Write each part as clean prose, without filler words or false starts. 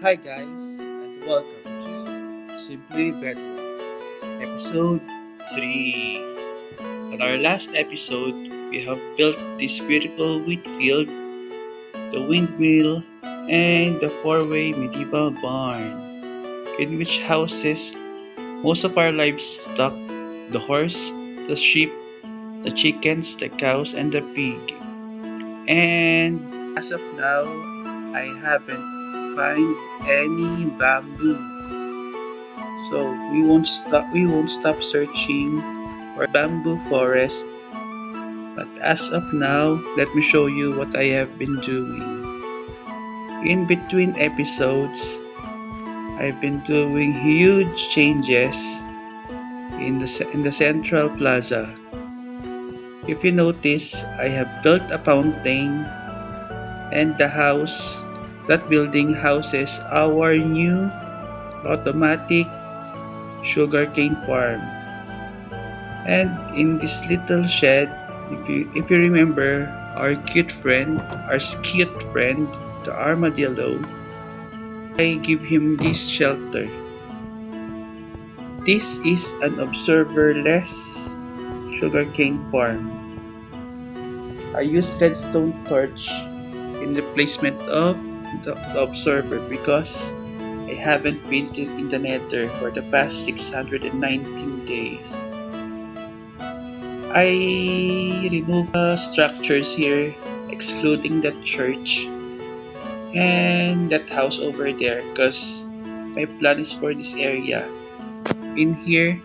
Hi guys, and welcome to Simply Bedrock, episode 3. On our last episode, we have built this beautiful wheat field, the windmill, and the four-way medieval barn, in which houses most of our livestock, the horse, the sheep, the chickens, the cows, and the pig. And as of now, I haven't find any bamboo. So we won't stop searching for bamboo forest. But as of now, let me show you what I have been doing. In between episodes, I've been doing huge changes in the central plaza. If you notice, I have built a fountain and that building houses our new automatic sugarcane farm. And in this little shed, if you remember our cute friend, the armadillo, I give him this shelter. This is an observerless sugarcane farm. I use redstone torch in replacement of the observer because I haven't been in the Nether for the past 619 days. I remove the structures here, excluding that church and that house over there, because my plan is for this area. In here,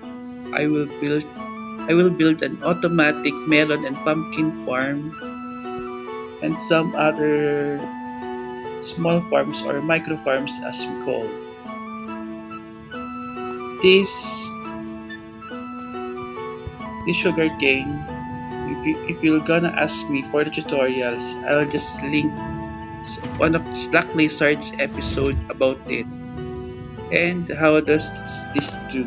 I will build an automatic melon and pumpkin farm and some other small farms or micro farms as we call. This sugarcane, if you're gonna ask me for the tutorials, I'll just link one of Slack Lizard's episode about it and how does this do.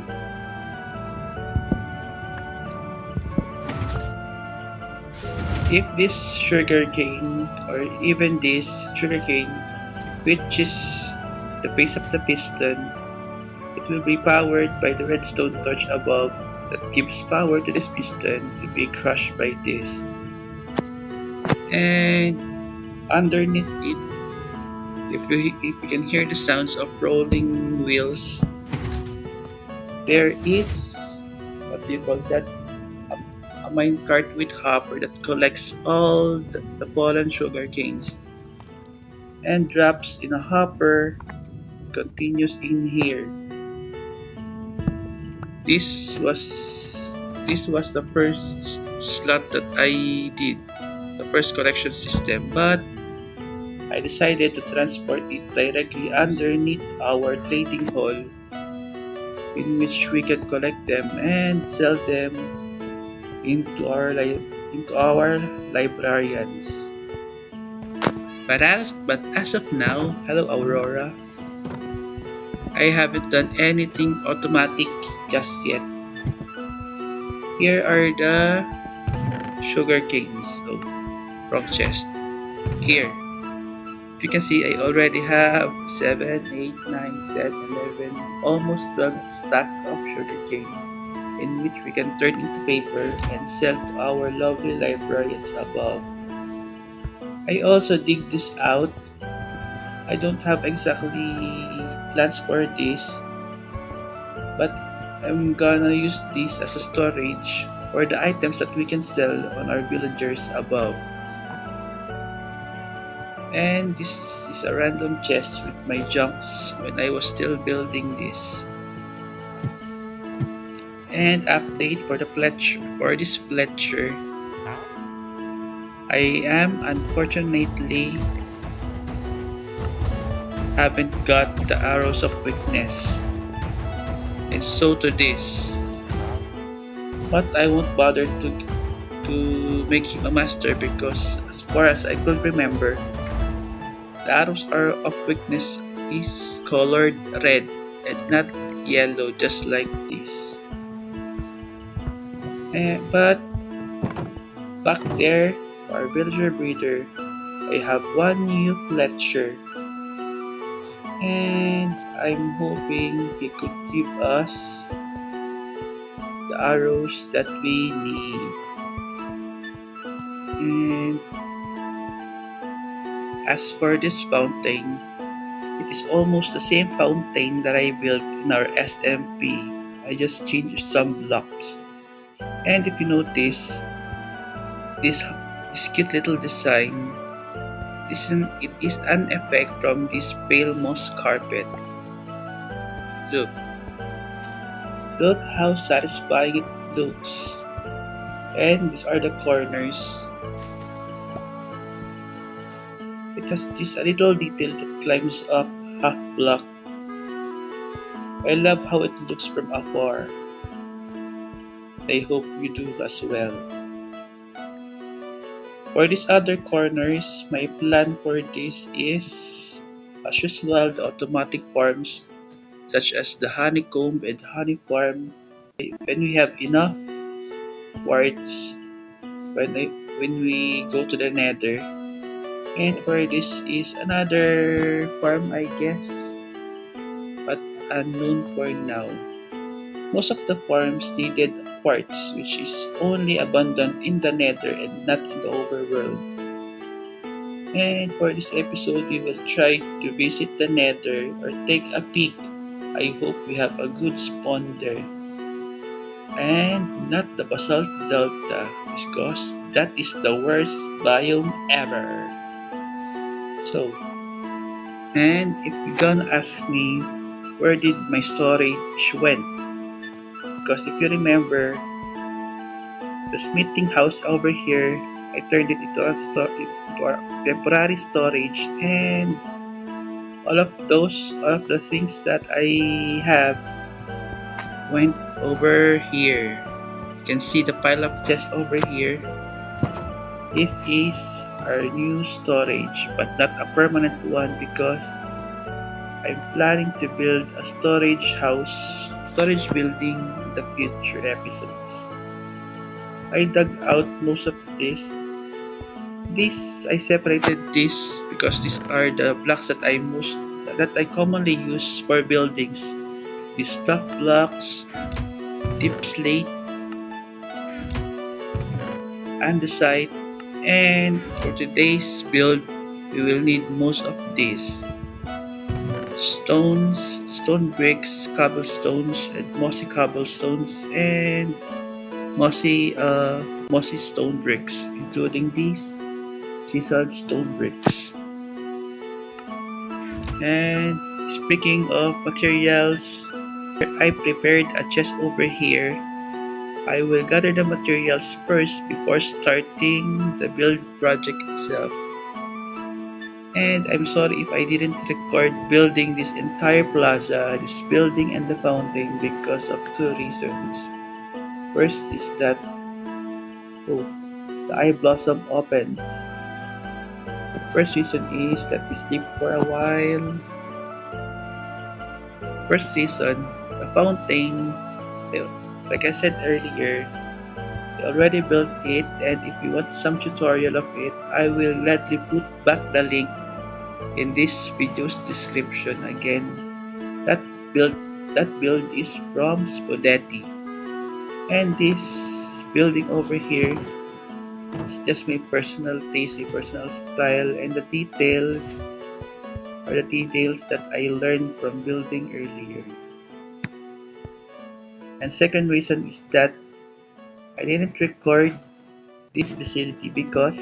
If this sugarcane or even this sugarcane which is the base of the piston, it will be powered by the redstone torch above that gives power to this piston to be crushed by this. And underneath it, if you can hear the sounds of rolling wheels, there is what do you call that? A minecart with hopper that collects all the fallen sugar canes and drops in a hopper, continues in here. This was the first slot that I did, the first collection system, but I decided to transport it directly underneath our trading hall, in which we can collect them and sell them into our librarians. But as of now, hello Aurora, I haven't done anything automatic just yet. Here are the sugar canes. Oh, wrong chest. Here. If you can see, I already have 7, 8, 9, 10, 11, almost 12 stack of sugar cane, in which we can turn into paper and sell to our lovely librarians above. I also dig this out. I don't have exactly plans for this, but I'm gonna use this as a storage for the items that we can sell on our villagers above. And this is a random chest with my junks when I was still building this. And update for this Fletcher. I am unfortunately haven't got the arrows of weakness, and so to this. But I won't bother to make him a master because as far as I could remember, the arrows of weakness is colored red and not yellow just like this. But back there, for our villager breeder, I have one new Fletcher. And I'm hoping he could give us the arrows that we need. And as for this fountain, it is almost the same fountain that I built in our SMP. I just changed some blocks. And if you notice, this cute little design, it is an effect from this pale moss carpet. Look, look how satisfying it looks. And these are the corners. It has this little detail that climbs up half block. I love how it looks from afar. I hope you do as well. For these other corners, my plan for this is, as usual, the automatic farms such as the honeycomb and honey farm. When we have enough quartz, when we go to the nether. And for this is another farm, I guess, but unknown for now. Most of the farms needed quartz, which is only abundant in the nether and not in the overworld. And for this episode, we will try to visit the nether or take a peek. I hope we have a good spawn there. And not the basalt delta, because that is the worst biome ever. So, and if you're gonna ask me where did my storage went, because if you remember, the smithing house over here, I turned it into our temporary storage, and all of the things that I have went over here. You can see the pile of chests over here. This is our new storage, but not a permanent one because I'm planning to build a storage building in the future episodes. I dug out most of this. I separated this because these are the blocks that I commonly use for buildings. The stuff blocks, deep slate, andesite, and for today's build, we will need most of these. Stones, stone bricks, cobblestones, and mossy cobblestones, and mossy stone bricks, including these chiseled stone bricks. And speaking of materials, I prepared a chest over here. I will gather the materials first before starting the build project itself. And I'm sorry if I didn't record building this entire plaza, this building and the fountain because of two reasons. First is that the eye blossom opens. First reason is let me sleep for a while. First reason, the fountain, like I said earlier, I already built it, and if you want some tutorial of it, I will gladly put back the link in this video's description. Again, that build is from Spudetti. And this building over here, it's just my personal taste, my personal style, and the details are the details that I learned from building earlier. And second reason is that I didn't record this facility because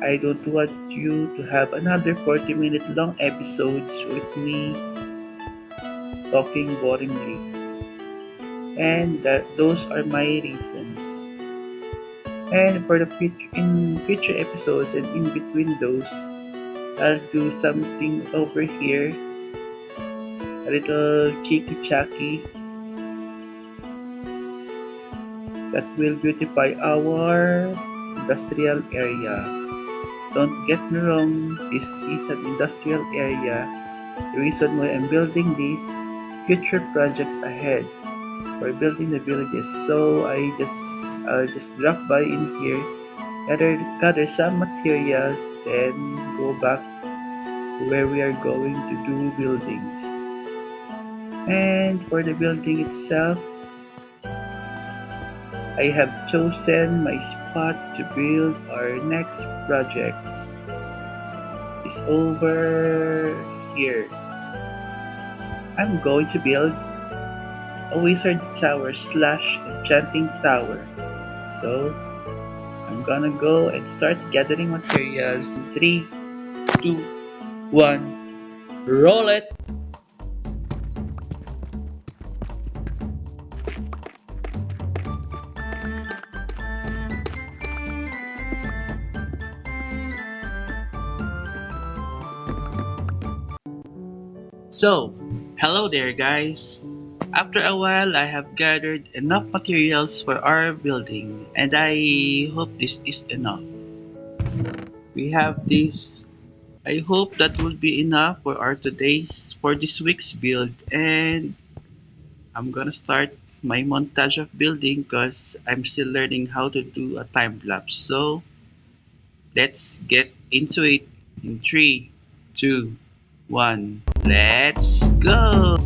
I don't want you to have another 40-minute long episodes with me talking boringly. And those are my reasons. And for the future episodes and in between those, I'll do something over here, a little cheeky-chacky that will beautify our industrial area. Don't get me wrong, this is an industrial area. The reason why I'm building these future projects ahead for building the villages. So I'll just drop by in here, gather some materials, then go back where we are going to do buildings. And for the building itself, I have chosen my spot to build our next project is over here. I'm going to build a wizard tower slash enchanting tower. So I'm gonna go and start gathering materials in 3, 2, 1, roll it! So, hello there guys! After a while, I have gathered enough materials for our building, and I hope this is enough. We have this. I hope that will be enough for this week's build, and I'm gonna start my montage of building because I'm still learning how to do a time lapse. So let's get into it in 3, 2, 1. Let's go!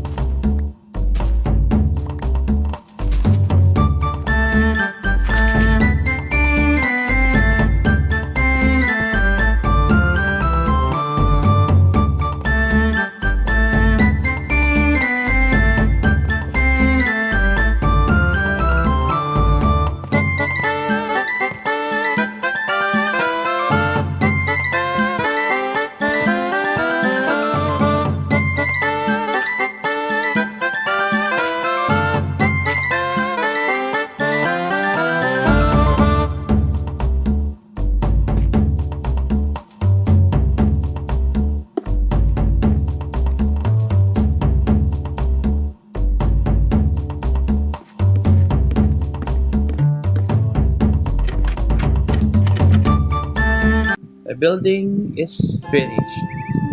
The building is finished.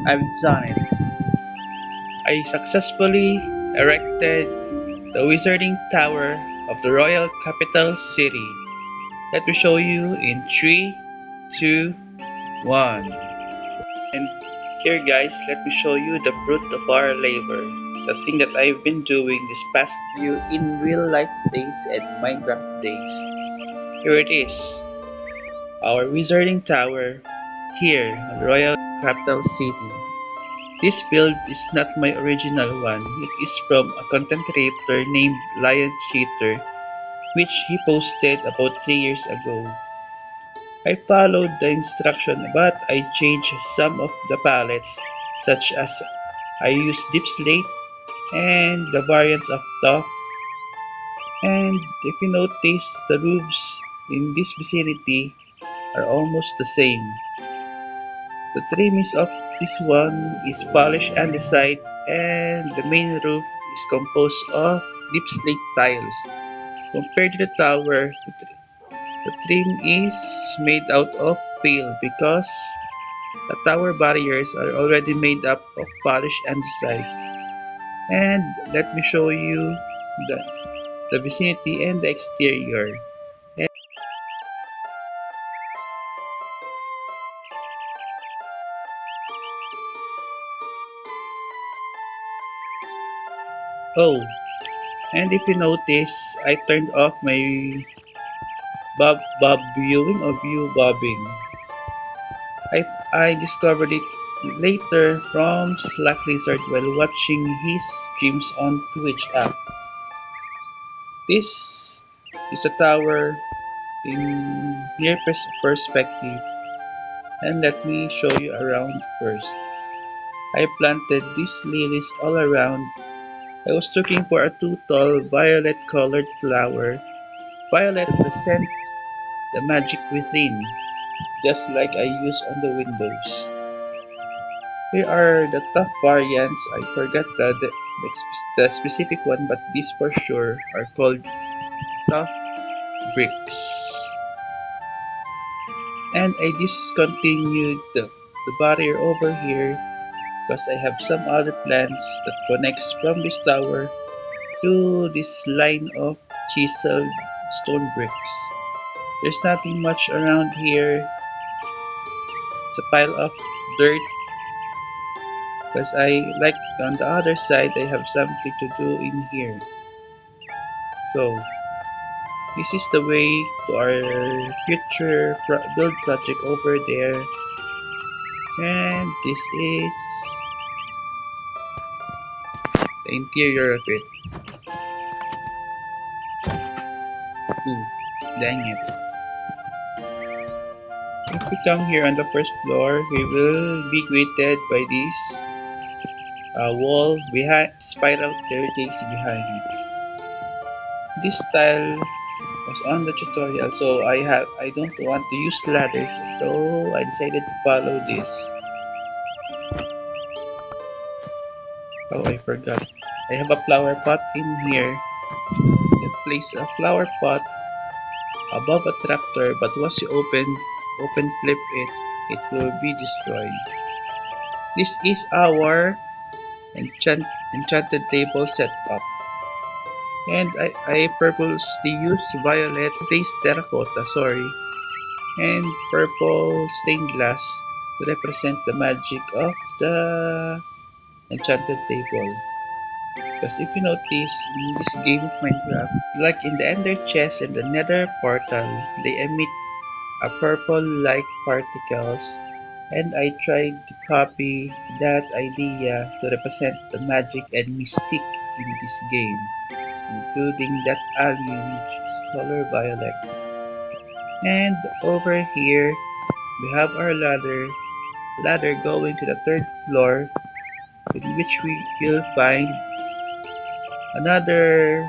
I've done it. I successfully erected the Wizarding Tower of the Royal Capital City. Let me show you in 3, 2, 1. And here guys, let me show you the fruit of our labor. The thing that I've been doing this past few in real life days and Minecraft days. Here it is. Our Wizarding Tower here in the Royal Capital City. This build is not my original one. It is from a content creator named LionCheater, which he posted about 3 years ago. I followed the instruction but I changed some of the palettes, such as I used deep slate and the variants of top. And if you notice, the roofs in this vicinity are almost the same. The trimmings of this one is polished andesite and the main roof is composed of deep slate tiles. Compared to the tower, the trim is made out of pale because the tower barriers are already made up of polished andesite. And let me show you the, the vicinity and the exterior. Oh, and if you notice, I turned off my bob viewing or view bobbing. I discovered it later from Slack Lizard while watching his streams on Twitch app. This is a tower in near perspective, and let me show you around first. I planted these lilies all around. I was looking for a too tall violet colored flower. Violet represents the magic within, just like I use on the windows. Here are the tough variants. I forgot the specific one, but these for sure are called tough bricks. And I discontinued the barrier over here because I have some other plans that connects from this tower to this line of chiseled stone bricks. There's nothing much around here. It's a pile of dirt because I like on the other side I have something to do in here. So this is the way to our future build project over there, and this is the interior of it. Ooh, dang it. If we come here on the first floor, we will be greeted by this wall behind spiral staircase behind it. This style was on the tutorial, so I don't want to use ladders, so I decided to follow this. Oh, I forgot. I have a flower pot in here. You can place a flower pot above a tractor, but once you open flip it, it will be destroyed. This is our enchanted table setup. And I purposely use violet placed terracotta, sorry, and purple stained glass to represent the magic of the enchanted table. Because if you notice in this game of Minecraft, like in the Ender chest and the Nether portal, they emit a purple-like particles, and I tried to copy that idea to represent the magic and mystic in this game, including that alien which is color violet. And over here we have our ladder going to the third floor, in which we will find another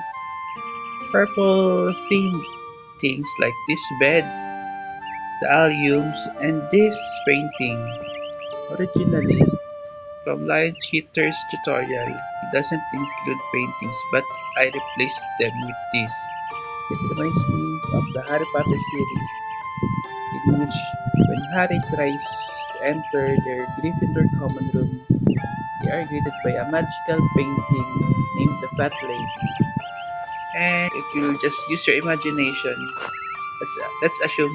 purple themed things like this bed, the alliums, and this painting. Originally, from LionCheater's tutorial, it doesn't include paintings, but I replaced them with this. It reminds me of the Harry Potter series, in which when Harry tries to enter their Gryffindor common room, they are greeted by a magical painting named the Fat Lady. And if you just use your imagination, let's assume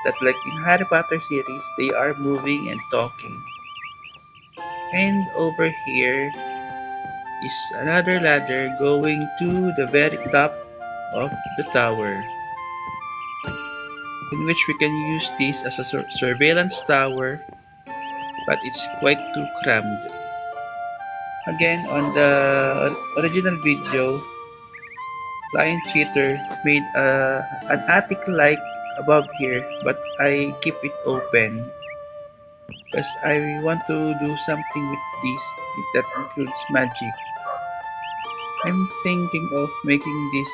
that like in Harry Potter series, they are moving and talking. And over here is another ladder going to the very top of the tower, in which we can use this as a surveillance tower, but it's quite too crammed. Again, on the original video, LionCheater made an attic-like above here, but I keep it open because I want to do something with this that includes magic. I'm thinking of making this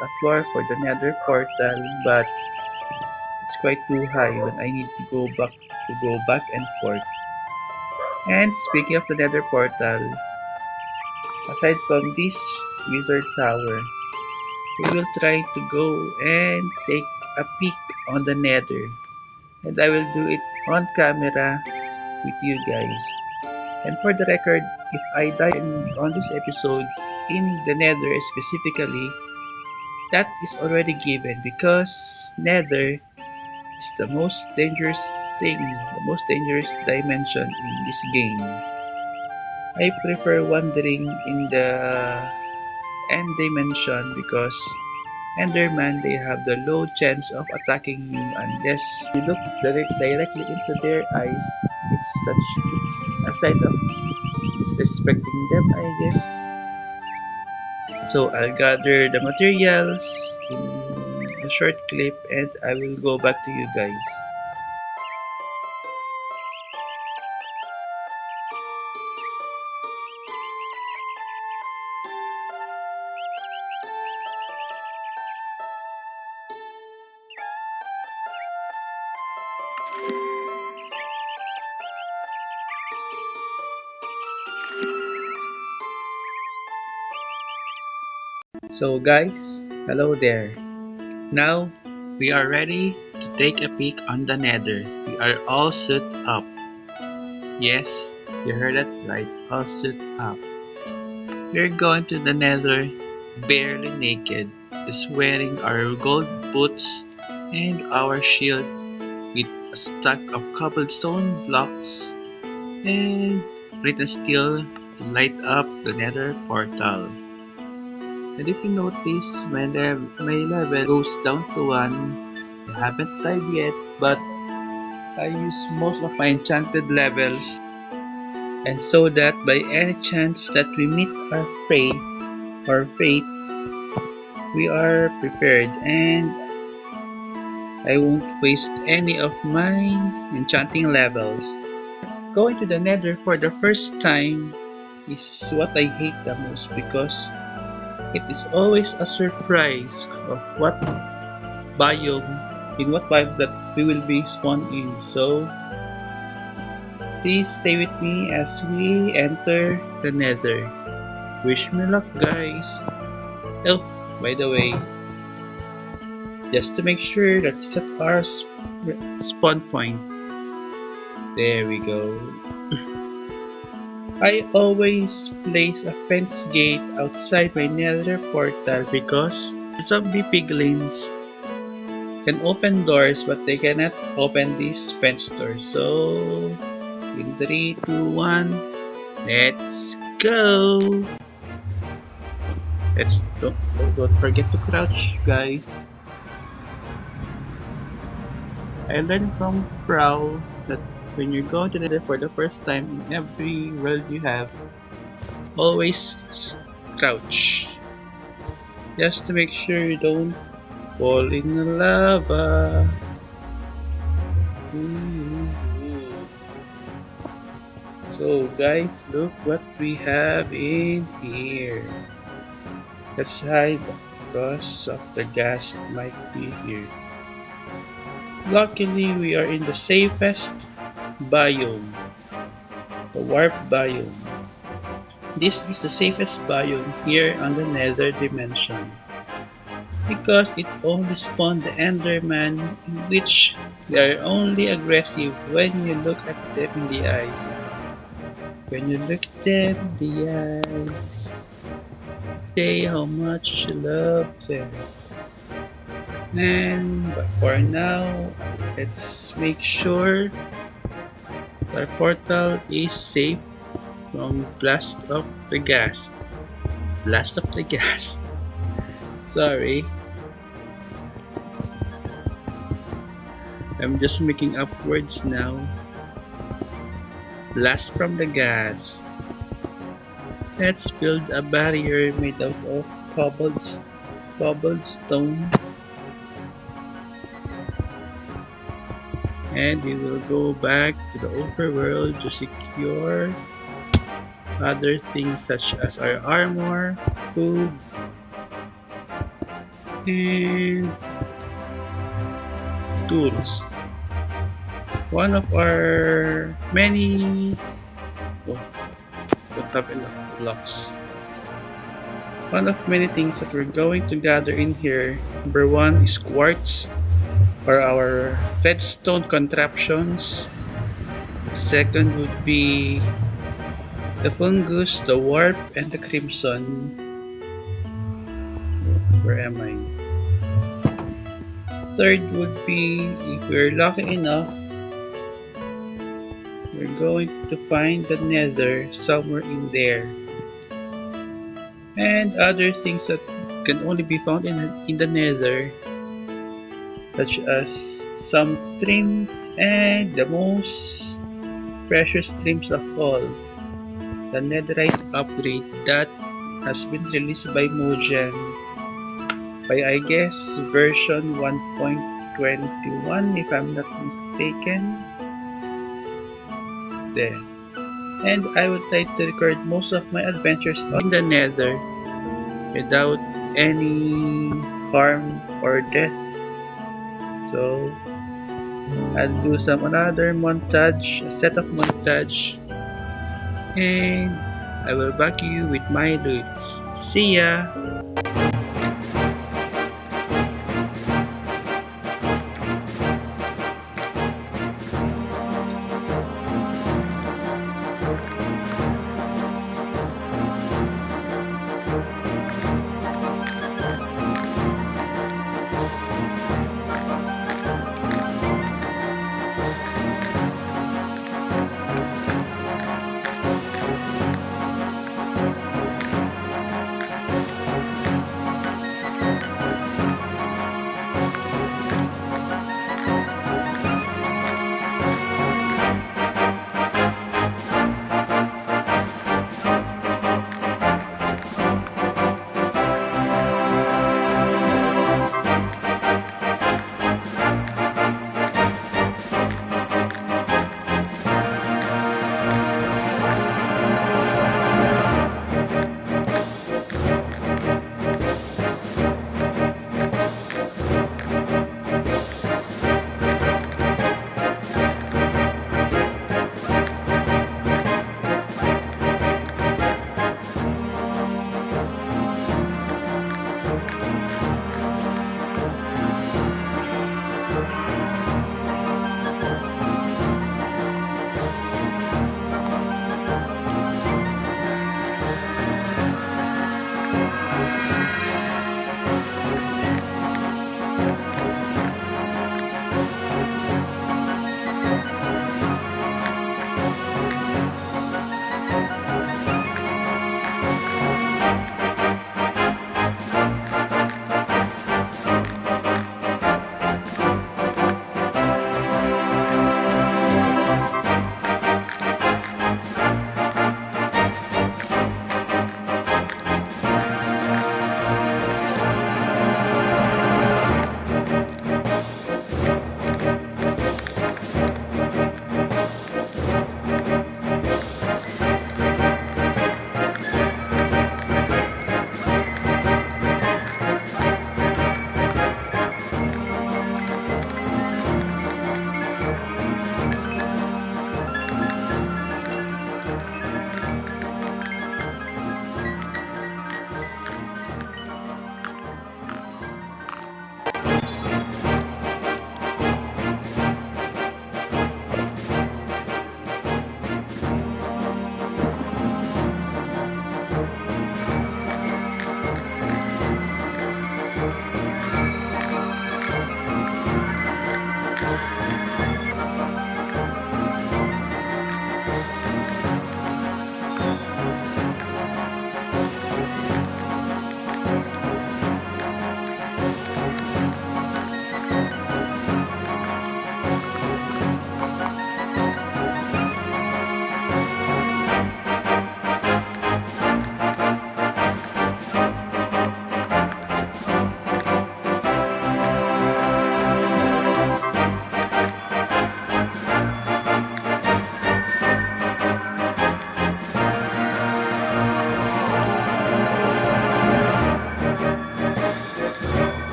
a floor for the nether portal, but it's quite too high when I need to go back and forth. And speaking of the nether portal, aside from this wizard tower, we will try to go and take a peek on the nether, and I will do it on camera with you guys. And for the record, if I die on this episode in the nether specifically, that is already given because nether is the most dangerous thing, the most dangerous dimension in this game. I prefer wandering in the end dimension because Enderman, they have the low chance of attacking you unless you look directly into their eyes. It's a sign of disrespecting them, I guess. So I'll gather the materials in a short clip and I will go back to you guys. So guys, hello there. Now we are ready to take a peek on the nether. We are all suit up. Yes, you heard it right, all suit up. We're going to the nether barely naked, just wearing our gold boots and our shield with a stack of cobblestone blocks and flint and steel to light up the nether portal. And if you notice, my level goes down to 1. I haven't tried yet, but I use most of my enchanted levels, and so that by any chance that we meet our fate, we are prepared and I won't waste any of my enchanting levels. Going to the nether for the first time is what I hate the most, because it is always a surprise of what biome that we will be spawned in. So please stay with me as we enter the nether. Wish me luck, guys. Oh, by the way, just to make sure that's at our spawn point. There we go. I always place a fence gate outside my nether portal because zombie piglins can open doors, but they cannot open these fence doors. So in 3, 2, 1, let's go! Don't forget to crouch, guys. I learned from Prow that when you're going to the nether for the first time in every world you have, always crouch, just to make sure you don't fall in the lava. So guys, look what we have in here. Let's hide because of the gas might be here. Luckily, we are in the safest biome, the warp biome. This is the safest biome here on the Nether Dimension, because it only spawns the Enderman, in which they are only aggressive when you look at them in the eyes. When you look at them in the eyes, say how much you love them. But for now, let's make sure our portal is safe from blast of the gas. Sorry, I'm just making up words now. Blast from the gas. Let's build a barrier made out of cobblestone, and we will go back to the overworld to secure other things such as our armor, food, and tools. One of our many don't have enough blocks. One of many things that we're going to gather in here. Number 1 is quartz for our redstone contraptions. Second would be the fungus, the warp, and the crimson. Where am I? Third would be, if we're lucky enough, we're going to find the nether somewhere in there. And other things that can only be found in the nether, such as some trims, and the most precious trims of all, the netherite upgrade that has been released by Mojang by, I guess, version 1.21 if I'm not mistaken. There. And I will try to record most of my adventures in the nether without any harm or death. So I'll do another montage, a set of montage, and I will back you with my loots. See ya!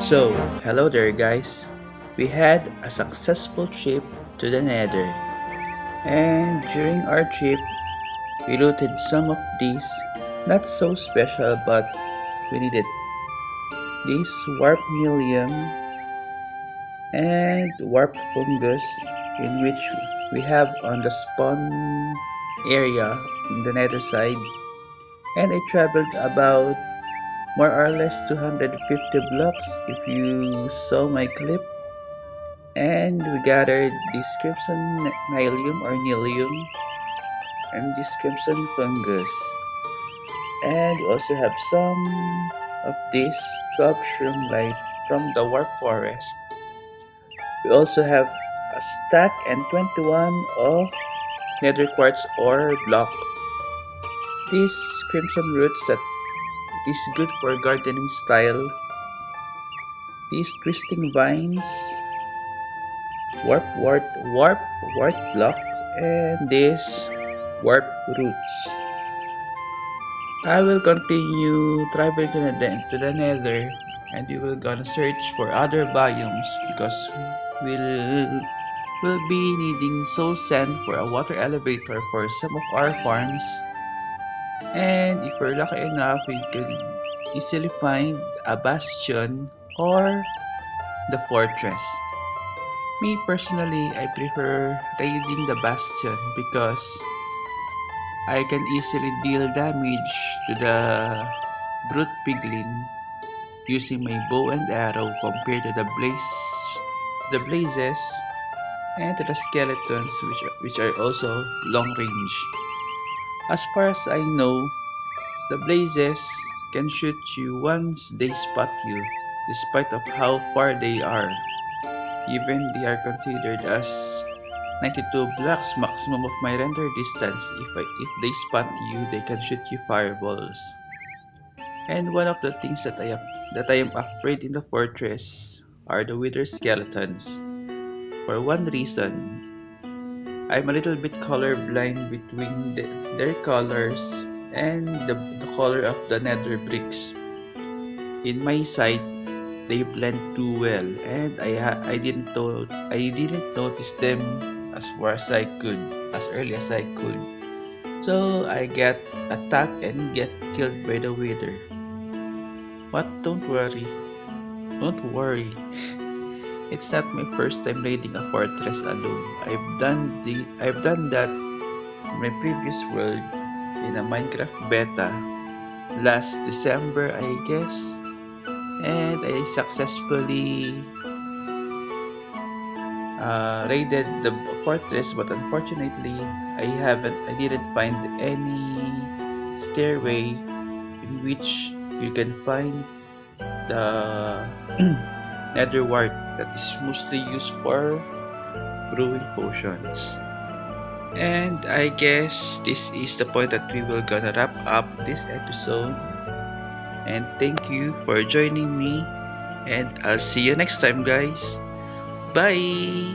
So, hello there guys. We had a successful trip to the Nether, and during our trip, we looted some of these not so special but we needed this warp Nylium and warp fungus in which we have on the spawn area in the nether side, and I traveled about more or less 250 blocks if you saw my clip, and we gathered this crimson nylium or nylium and this crimson fungus, and we also have some of this 12 shroom light from the warp forest. We also have a stack and 21 of nether quartz ore block. These crimson roots that it is good for gardening style. These twisting vines, warp block, and this warp roots. I will continue traveling to the nether, and we will gonna search for other biomes because we'll be needing soul sand for a water elevator for some of our farms. And if we're lucky enough, we can easily find a bastion or the fortress. Me personally, I prefer raiding the bastion because I can easily deal damage to the brute piglin using my bow and arrow compared to the blazes, and to the skeletons which are also long range. As far as I know, the blazes can shoot you once they spot you, despite of how far they are. Even they are considered as 92 blocks maximum of my render distance. If they spot you, they can shoot you fireballs. And one of the things that I am afraid in the fortress are the wither skeletons. For one reason, I'm a little bit colorblind between their colors and the color of the nether bricks. In my sight, they blend too well, and I didn't notice them as far as I could, as early as I could. So I get attacked and get killed by the wither. But don't worry. It's not my first time raiding a fortress alone. I've done that in my previous world in a Minecraft beta last December, I guess, and I successfully raided the fortress. But unfortunately, I didn't find any stairway in which you can find the nether wart that is mostly used for brewing potions. And I guess this is the point that we will gonna wrap up this episode. And thank you for joining me, and I'll see you next time, guys. Bye!